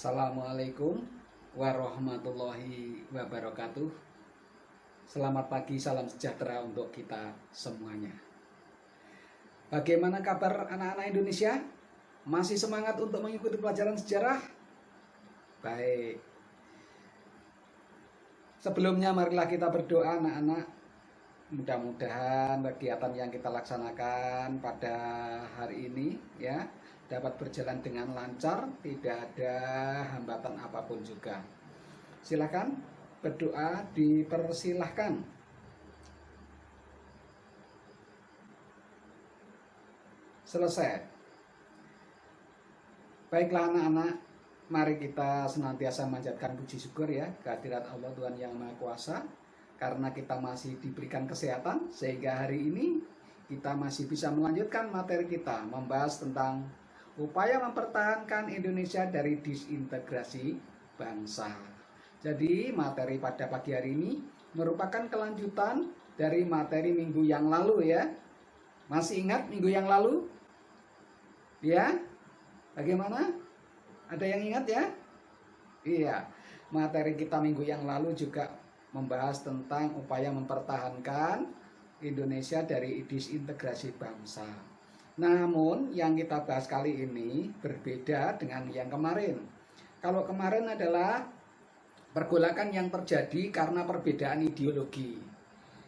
Assalamualaikum warahmatullahi wabarakatuh. Selamat pagi, salam sejahtera untuk kita semuanya. Bagaimana kabar anak-anak Indonesia? Masih semangat untuk mengikuti pelajaran sejarah? Baik. Sebelumnya marilah kita berdoa anak-anak. Mudah-mudahan kegiatan yang kita laksanakan pada hari ini ya dapat berjalan dengan lancar, tidak ada hambatan apapun juga. Silakan berdoa, dipersilahkan. Selesai. Baiklah anak-anak, mari kita senantiasa manjatkan puji syukur ya kehadirat Allah Tuhan Yang Maha Kuasa, karena kita masih diberikan kesehatan sehingga hari ini kita masih bisa melanjutkan materi kita membahas tentang upaya mempertahankan Indonesia dari disintegrasi bangsa. Jadi materi pada pagi hari ini merupakan kelanjutan dari materi minggu yang lalu ya. Masih ingat minggu yang lalu? Ya? Bagaimana? Ada yang ingat ya? Iya. Materi kita minggu yang lalu juga membahas tentang upaya mempertahankan Indonesia dari disintegrasi bangsa. Namun yang kita bahas kali ini berbeda dengan yang kemarin. Kalau kemarin adalah pergolakan yang terjadi karena perbedaan ideologi.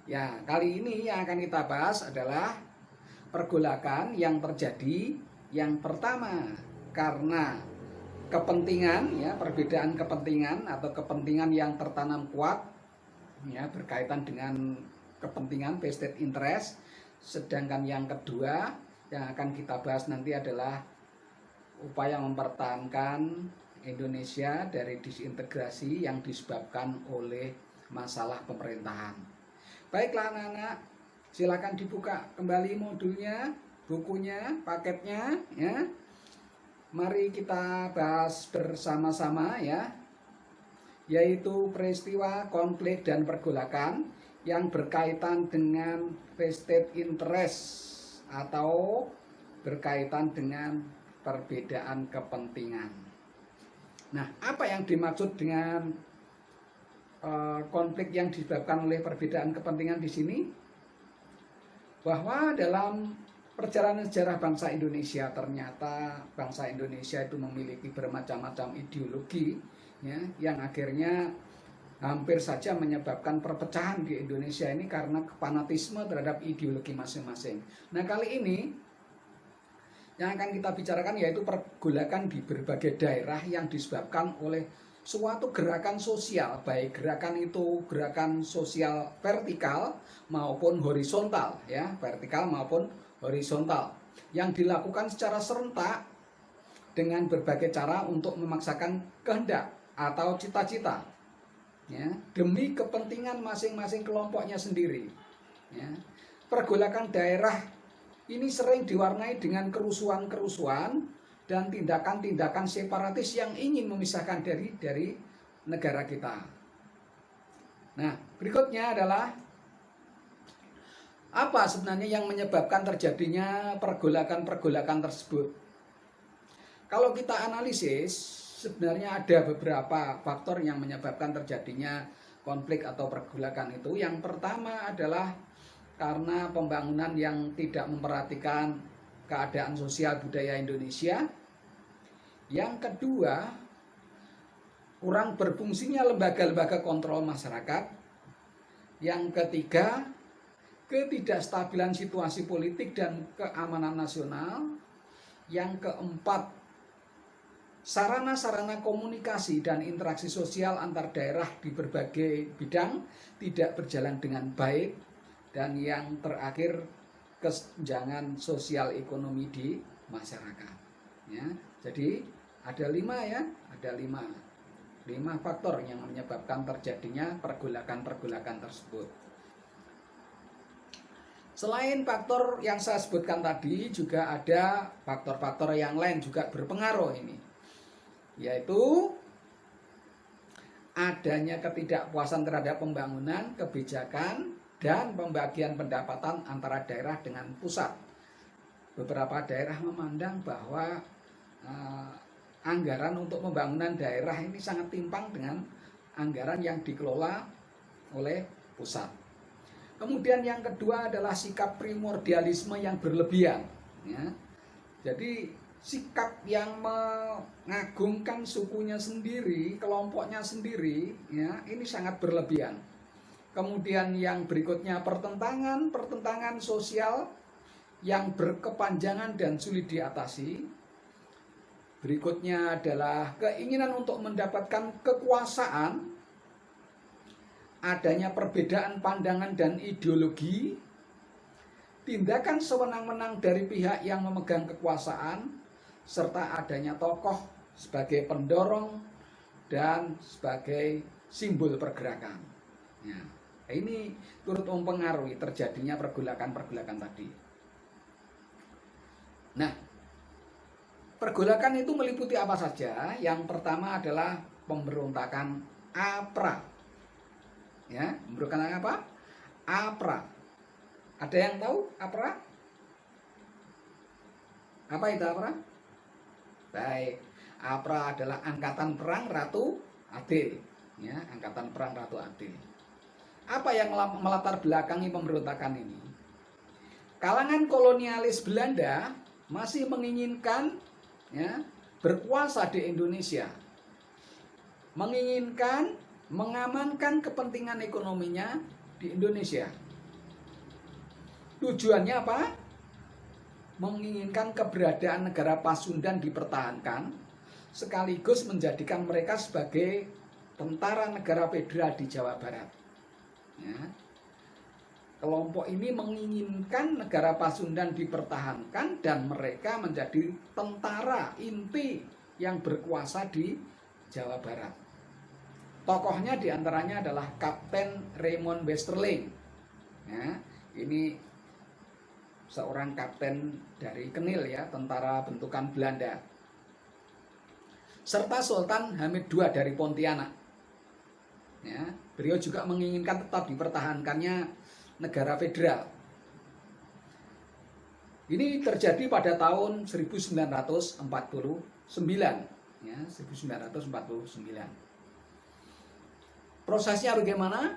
Ya, kali ini yang akan kita bahas adalah pergolakan yang terjadi yang pertama karena kepentingan ya, perbedaan kepentingan atau kepentingan yang tertanam kuat ya, berkaitan dengan kepentingan vested interest. Sedangkan yang kedua yang akan kita bahas nanti adalah upaya mempertahankan Indonesia dari disintegrasi yang disebabkan oleh masalah pemerintahan. Baiklah anak-anak, silakan dibuka kembali modulnya, bukunya, paketnya ya. Mari kita bahas bersama-sama ya, yaitu peristiwa, konflik, dan pergolakan yang berkaitan dengan vested interest atau berkaitan dengan perbedaan kepentingan. Nah, apa yang dimaksud dengan konflik yang disebabkan oleh perbedaan kepentingan di sini? Bahwa dalam perjalanan sejarah bangsa Indonesia ternyata bangsa Indonesia itu memiliki bermacam-macam ideologi ya, yang akhirnya hampir saja menyebabkan perpecahan di Indonesia ini karena fanatisme terhadap ideologi masing-masing. Nah, kali ini yang akan kita bicarakan yaitu pergolakan di berbagai daerah yang disebabkan oleh suatu gerakan sosial, baik gerakan itu gerakan sosial vertikal maupun horizontal ya, vertikal maupun horizontal yang dilakukan secara serentak dengan berbagai cara untuk memaksakan kehendak atau cita-cita ya, demi kepentingan masing-masing kelompoknya sendiri ya. Pergolakan daerah ini sering diwarnai dengan kerusuhan-kerusuhan dan tindakan-tindakan separatis yang ingin memisahkan dari negara kita. Nah, berikutnya adalah apa sebenarnya yang menyebabkan terjadinya pergolakan-pergolakan tersebut. Kalau kita analisis, sebenarnya ada beberapa faktor yang menyebabkan terjadinya konflik atau pergolakan itu. Yang pertama adalah karena pembangunan yang tidak memperhatikan keadaan sosial budaya Indonesia. Yang kedua, kurang berfungsinya lembaga-lembaga kontrol masyarakat. Yang ketiga, ketidakstabilan situasi politik dan keamanan nasional. Yang keempat, sarana-sarana komunikasi dan interaksi sosial antar daerah di berbagai bidang tidak berjalan dengan baik. Dan yang terakhir, kesenjangan sosial ekonomi di masyarakat ya. Jadi ada 5 ya, ada 5 faktor yang menyebabkan terjadinya pergolakan-pergolakan tersebut. Selain faktor yang saya sebutkan tadi, juga ada faktor-faktor yang lain juga berpengaruh ini, yaitu adanya ketidakpuasan terhadap pembangunan, kebijakan, dan pembagian pendapatan antara daerah dengan pusat. Beberapa daerah memandang bahwa anggaran untuk pembangunan daerah ini sangat timpang dengan anggaran yang dikelola oleh pusat. Kemudian yang kedua adalah sikap primordialisme yang berlebihan. Ya. Jadi sikap yang mengagungkan sukunya sendiri, kelompoknya sendiri, ya, ini sangat berlebihan. Kemudian yang berikutnya pertentangan sosial yang berkepanjangan dan sulit diatasi. Berikutnya adalah keinginan untuk mendapatkan kekuasaan, adanya perbedaan pandangan dan ideologi, tindakan sewenang-wenang dari pihak yang memegang kekuasaan, serta adanya tokoh sebagai pendorong dan sebagai simbol pergerakan. Ya, ini turut mempengaruhi terjadinya pergolakan-pergolakan tadi. Nah, pergolakan itu meliputi apa saja? Yang pertama adalah pemberontakan APRA. Ya, pemberontakan apa? APRA. Ada yang tahu APRA? Apa itu APRA? Baik, APRA adalah Angkatan Perang Ratu Adil. Ya, Angkatan Perang Ratu Adil. Apa yang melatar belakangi pemberontakan ini? Kalangan kolonialis Belanda masih menginginkan, ya, berkuasa di Indonesia, menginginkan mengamankan kepentingan ekonominya di Indonesia. Tujuannya apa? Menginginkan keberadaan negara Pasundan dipertahankan, sekaligus menjadikan mereka sebagai tentara negara federal di Jawa Barat. Ya. Kelompok ini menginginkan negara Pasundan dipertahankan dan mereka menjadi tentara inti yang berkuasa di Jawa Barat. Tokohnya diantaranya adalah Kapten Raymond Westerling. Ya, ini seorang kapten dari Kenil, ya, tentara bentukan Belanda. Serta Sultan Hamid II dari Pontianak. Ya, beliau juga menginginkan tetap dipertahankannya negara federal. Ini terjadi pada tahun 1949, ya, 1949. Prosesnya bagaimana?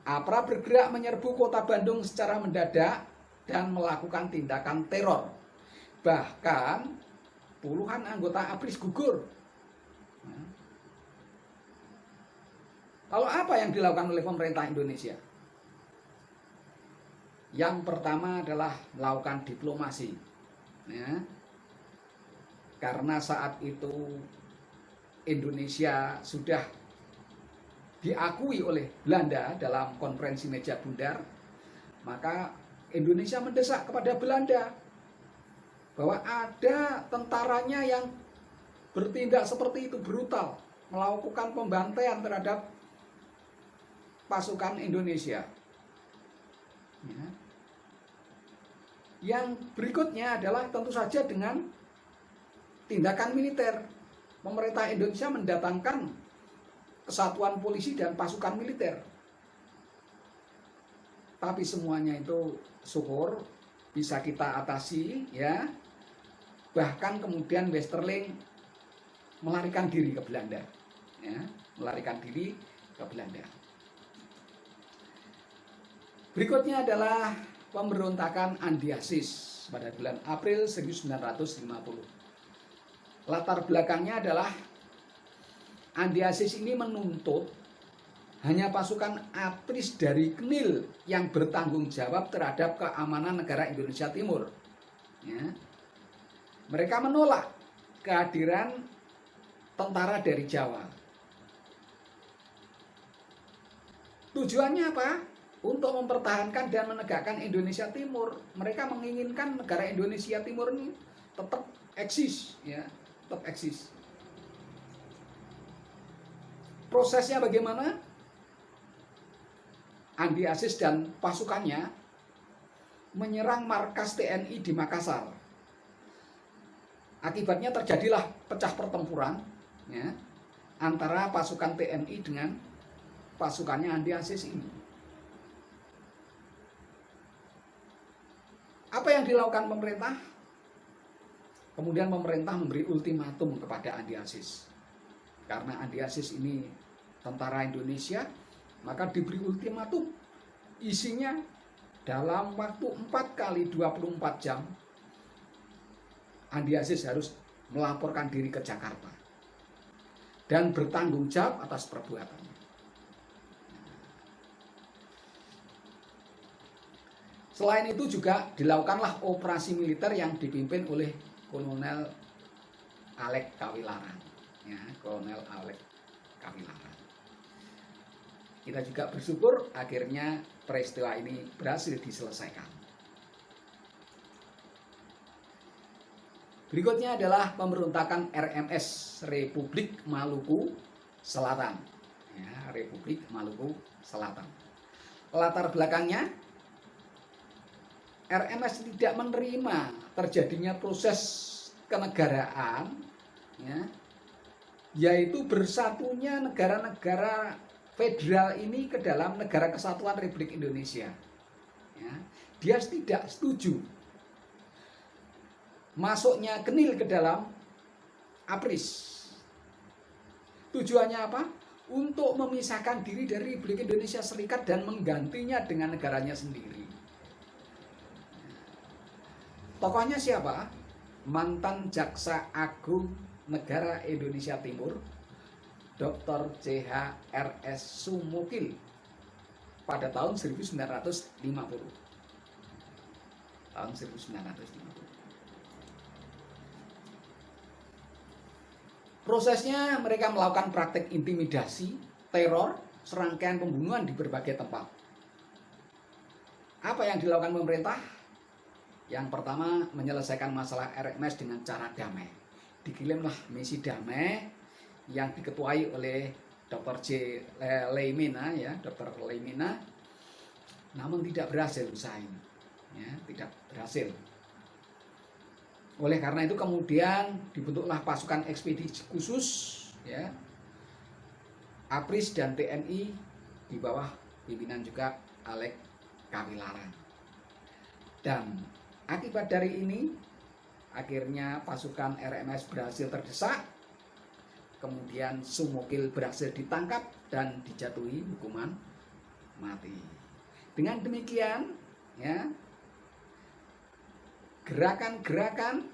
APRA bergerak menyerbu kota Bandung secara mendadak dan melakukan tindakan teror. Bahkan puluhan anggota APRIS gugur. Lalu apa yang dilakukan oleh pemerintah Indonesia? Yang pertama adalah melakukan diplomasi. Ya. Karena saat itu Indonesia sudah diakui oleh Belanda dalam konferensi meja bundar, maka Indonesia mendesak kepada Belanda bahwa ada tentaranya yang bertindak seperti itu, brutal, melakukan pembantaian terhadap pasukan Indonesia. Ya. Yang berikutnya adalah tentu saja dengan tindakan militer. Pemerintah Indonesia mendatangkan kesatuan polisi dan pasukan militer. Tapi semuanya itu syukur bisa kita atasi, ya. Bahkan kemudian Westerling melarikan diri ke Belanda, ya, melarikan diri ke Belanda. Berikutnya adalah pemberontakan Andiasis pada bulan April 1950. Latar belakangnya adalah Andiasis ini menuntut hanya pasukan APRIS dari Knil yang bertanggung jawab terhadap keamanan negara Indonesia Timur. Ya. Mereka menolak kehadiran tentara dari Jawa. Tujuannya apa? Untuk mempertahankan dan menegakkan Indonesia Timur. Mereka menginginkan negara Indonesia Timur ini tetap eksis, ya, tetap eksis. Prosesnya bagaimana? Andiasis dan pasukannya menyerang markas TNI di Makassar. Akibatnya terjadilah pecah pertempuran, ya, antara pasukan TNI dengan pasukannya Andiasis ini. Apa yang dilakukan pemerintah? Kemudian pemerintah memberi ultimatum kepada Andi Aziz. Karena Andi Aziz ini tentara Indonesia, maka diberi ultimatum. Isinya dalam waktu 4 kali 24 jam, Andi Aziz harus melaporkan diri ke Jakarta dan bertanggung jawab atas perbuatannya. Selain itu juga dilakukanlah operasi militer yang dipimpin oleh Kolonel Alek Kawilaran, ya, Kolonel Alek Kawilaran. Kita juga bersyukur akhirnya peristiwa ini berhasil diselesaikan. Berikutnya adalah pemberontakan RMS Republik Maluku Selatan, ya, Republik Maluku Selatan. Latar belakangnya, RMS tidak menerima terjadinya proses kenegaraan, ya, yaitu bersatunya negara-negara federal ini ke dalam Negara Kesatuan Republik Indonesia. Ya, dia tidak setuju masuknya Genil ke dalam APRIS. Tujuannya apa? Untuk memisahkan diri dari Republik Indonesia Serikat dan menggantinya dengan negaranya sendiri. Tokohnya siapa? Mantan Jaksa Agung Negara Indonesia Timur, Dr. C.H.R.S. Sumukil pada tahun 1950. Tahun 1950. Prosesnya mereka melakukan praktek intimidasi, teror, serangkaian pembunuhan di berbagai tempat. Apa yang dilakukan pemerintah? Yang pertama, menyelesaikan masalah RMS dengan cara damai. Dikirimlah misi damai yang diketuai oleh Dr. J. Leimina, ya, Dr. Leimina, namun tidak berhasil usaha ini, ya, tidak berhasil. Oleh karena itu kemudian dibentuklah pasukan ekspedisi khusus, ya, APRIS dan TNI di bawah pimpinan juga Alek Kawilaran. Dan akibat dari ini, akhirnya pasukan RMS berhasil terdesak, kemudian Sumukil berhasil ditangkap dan dijatuhi hukuman mati. Dengan demikian, ya, gerakan-gerakan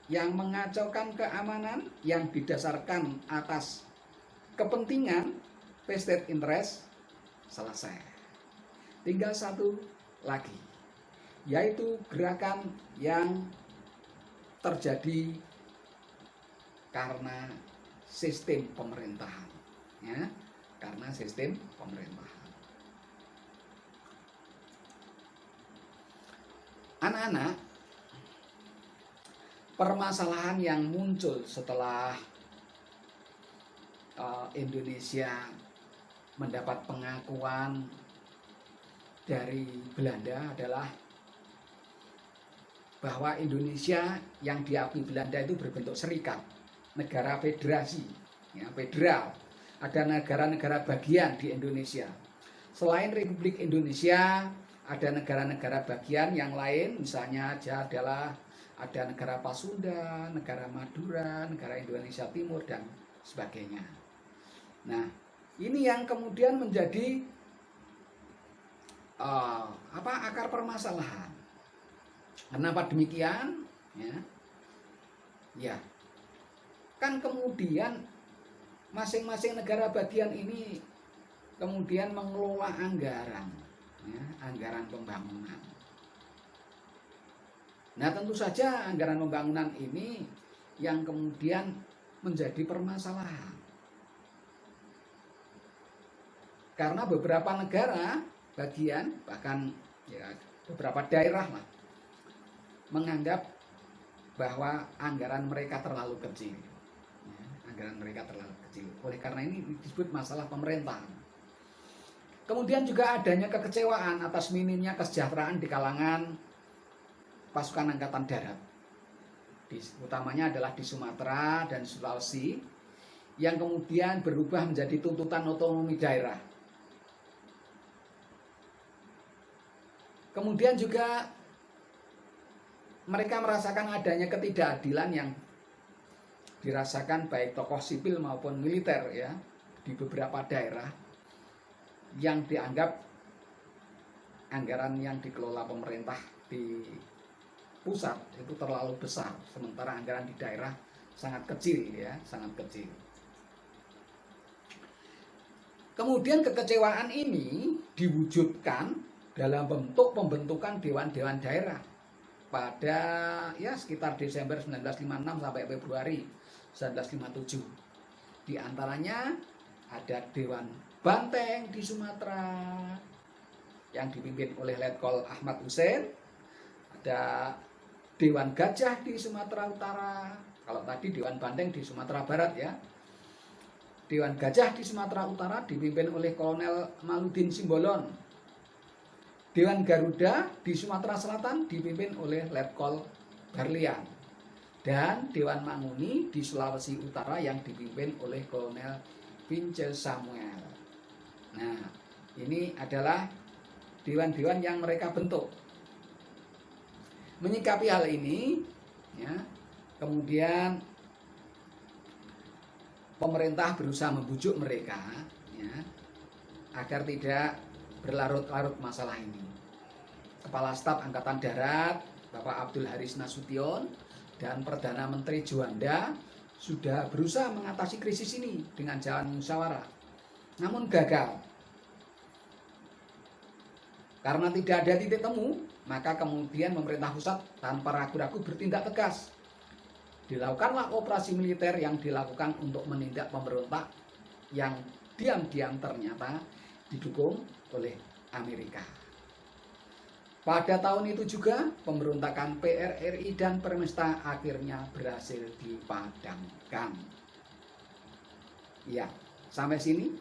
yang mengacaukan keamanan yang didasarkan atas kepentingan vested interest selesai. Tinggal satu lagi, yaitu gerakan yang terjadi karena sistem pemerintahan, ya, karena sistem pemerintahan. Anak-anak, permasalahan yang muncul setelah Indonesia mendapat pengakuan dari Belanda adalah bahwa Indonesia yang diakui Belanda itu berbentuk serikat, negara federasi, ya, federal. Ada negara-negara bagian di Indonesia. Selain Republik Indonesia, ada negara-negara bagian yang lain, misalnya aja adalah ada negara Pasundan, negara Madura, negara Indonesia Timur, dan sebagainya. Nah, ini yang kemudian menjadi akar permasalahan. Kenapa demikian? Ya, kan kemudian masing-masing negara bagian ini kemudian mengelola anggaran, ya, anggaran pembangunan. Nah, tentu saja anggaran pembangunan ini yang kemudian menjadi permasalahan. Karena beberapa negara bagian, bahkan ya beberapa daerah lah, menganggap bahwa anggaran mereka terlalu kecil. Ya, anggaran mereka terlalu kecil. Oleh karena ini disebut masalah pemerintahan. Kemudian juga adanya kekecewaan atas minimnya kesejahteraan di kalangan pasukan angkatan darat. Utamanya adalah di Sumatera dan Sulawesi, yang kemudian berubah menjadi tuntutan otonomi daerah. Kemudian juga mereka merasakan adanya ketidakadilan yang dirasakan baik tokoh sipil maupun militer ya di beberapa daerah, yang dianggap anggaran yang dikelola pemerintah di pusat itu terlalu besar, sementara anggaran di daerah sangat kecil ya, sangat kecil. Kemudian kekecewaan ini diwujudkan dalam bentuk pembentukan dewan-dewan daerah pada ya sekitar Desember 1956 sampai Februari 1957. Di antaranya ada Dewan Banteng di Sumatera yang dipimpin oleh Letkol Ahmad Hussein, ada Dewan Gajah di Sumatera Utara, kalau tadi Dewan Banteng di Sumatera Barat ya. Dewan Gajah di Sumatera Utara dipimpin oleh Kolonel Maludin Simbolon. Dewan Garuda di Sumatera Selatan dipimpin oleh Letkol Barlian. Dan Dewan Manguni di Sulawesi Utara yang dipimpin oleh Kolonel Vince Samuel. Nah, ini adalah dewan-dewan yang mereka bentuk. Menyikapi hal ini, ya, kemudian pemerintah berusaha membujuk mereka ya, agar tidak berlarut-larut masalah ini. Kepala Staf Angkatan Darat Bapak Abdul Haris Nasution dan Perdana Menteri Juanda sudah berusaha mengatasi krisis ini dengan jalan musyawarah, namun gagal. Karena tidak ada titik temu, maka kemudian pemerintah pusat tanpa ragu-ragu bertindak tegas. Dilakukanlah operasi militer yang dilakukan untuk menindak pemberontak yang diam-diam ternyata didukung oleh Amerika. Pada tahun itu juga pemberontakan PRRI dan Permesta akhirnya berhasil dipadamkan. Ya, sampai sini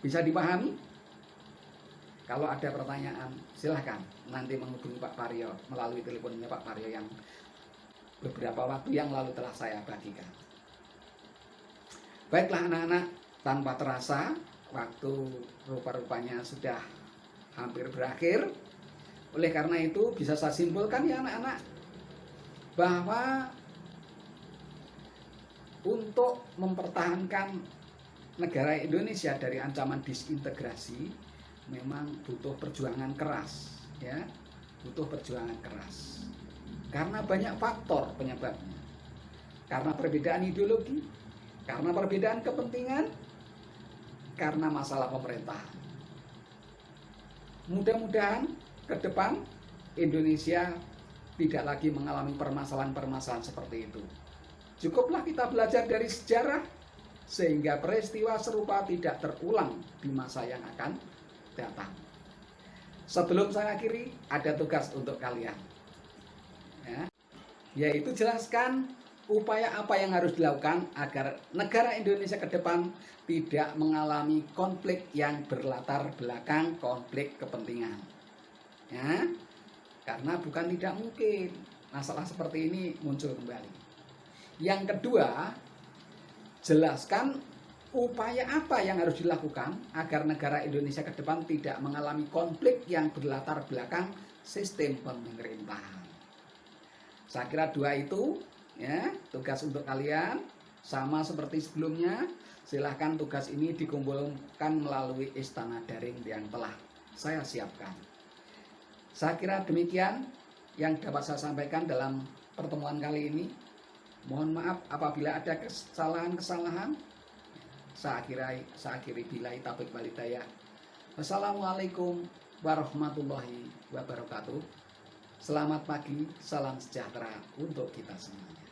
bisa dipahami? Kalau ada pertanyaan silahkan nanti menghubungi Pak Paryo melalui teleponnya Pak Paryo yang beberapa waktu yang lalu telah saya bagikan. Baiklah anak-anak, tanpa terasa waktu rupa-rupanya sudah hampir berakhir. Oleh karena itu bisa saya simpulkan ya anak-anak, bahwa untuk mempertahankan negara Indonesia dari ancaman disintegrasi memang butuh perjuangan keras ya, butuh perjuangan keras. Karena banyak faktor penyebabnya. Karena perbedaan ideologi, karena perbedaan kepentingan, karena masalah pemerintahan. Mudah-mudahan ke depan Indonesia tidak lagi mengalami permasalahan-permasalahan seperti itu. Cukuplah kita belajar dari sejarah sehingga peristiwa serupa tidak terulang di masa yang akan datang. Sebelum saya akhiri, ada tugas untuk kalian. Yaitu jelaskan upaya apa yang harus dilakukan agar negara Indonesia ke depan tidak mengalami konflik yang berlatar belakang konflik kepentingan. Ya, karena bukan tidak mungkin masalah seperti ini muncul kembali. Yang kedua, jelaskan upaya apa yang harus dilakukan agar negara Indonesia ke depan tidak mengalami konflik yang berlatar belakang sistem pemerintahan. Saya kira dua itu ya tugas untuk kalian, sama seperti sebelumnya. Silahkan tugas ini dikumpulkan melalui istana daring yang telah saya siapkan. Saya kira demikian yang dapat saya sampaikan dalam pertemuan kali ini. Mohon maaf apabila ada kesalahan-kesalahan. Saya akhiri billahi taufiq wal hidayah. Wassalamualaikum warahmatullahi wabarakatuh. Selamat pagi, salam sejahtera untuk kita semuanya.